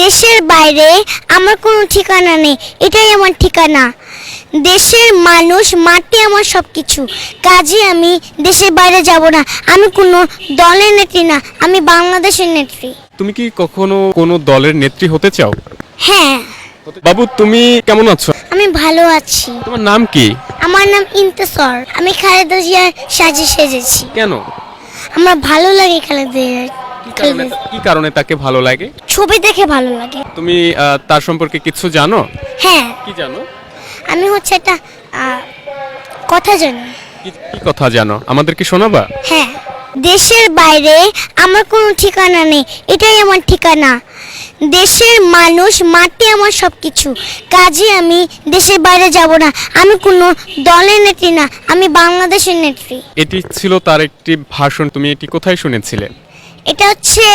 দেশের বাইরে আমার কোনো ঠিকানা নেই, এটাই আমার ঠিকানা। দেশের মানুষ, মাটি আমার সব কিছু, কাজে আমি দেশের বাইরে যাব না। আমি কোনো দলের নেত্রী না, আমি বাংলাদেশের নেত্রী। তুমি কি কখনো কোনো দলের নেত্রী হতে চাও? হ্যাঁ, বাবু, তুমি কেমন আছো? আমি ভালো আছি। তোমার নাম কি? আমার নাম ইন্তেসর। আমি খালেদা জিয়ার সাজে সেজেছি। কেন? আমার ভালো লাগে খালেদা জিয়ার। কি কারণে তাকে ভালো লাগে? ছবি দেখে ভালো লাগে। তুমি তার সম্পর্কে কিছু জানো? হ্যাঁ, কি জানো? আমি হচ্ছে একটা কথা জানি। কি কথা জানো, আমাদেরকে শোনাবা? হ্যাঁ, দেশের বাইরে আমার কোনো ঠিকানা নেই, এটাই আমার ঠিকানা। দেশের মানুষ, মাটি আমার সব কিছু, কাজে আমি দেশের বাইরে যাব না। আমি কোনো দলের নেত্রী না, আমি বাংলাদেশের নেত্রী। এটি ছিল তার একটি ভাষণ। তুমি এটি কোথায় শুনেছিলে? এটা হচ্ছে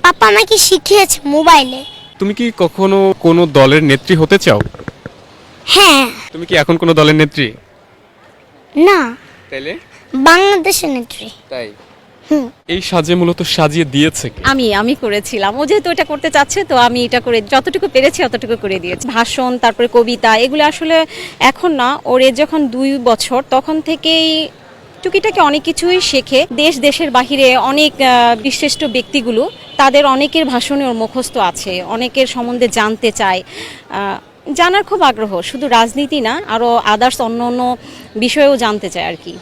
পাপা আমাকে শিখিয়েছে মোবাইলে। তুমি কি কখনো কোনো দলের নেত্রী হতে চাও? হ্যাঁ। তুমি কি এখন কোনো দলের নেত্রী? না, তাইলে বাংলাদেশের নেত্রী। তাই হুম। এই সাজে মূলত সাজিয়ে দিয়েছে কে? আমি করেছিলাম। ও যেহেতু এটা করতে চাচ্ছে, তো আমি এটা করে যতটুকু পেরেছি অতটুকু করে দিয়েছি। ভাষণ, তারপরে কবিতা, এগুলো আসলে এখন না, ওর এজ যখন 2 বছর তখন থেকেই টুকিটাকি অনেক কিছুই শেখে। দেশের বাহিরে অনেক বিশিষ্ট ব্যক্তিগুলো, তাদের অনেকের ভাষণে ওর মুখস্থ আছে, অনেকের সম্বন্ধে জানতে চায়। জানার খুব আগ্রহ, শুধু রাজনীতি না, আরও আদার্স অন্য অন্য বিষয়েও জানতে চায় আর কি।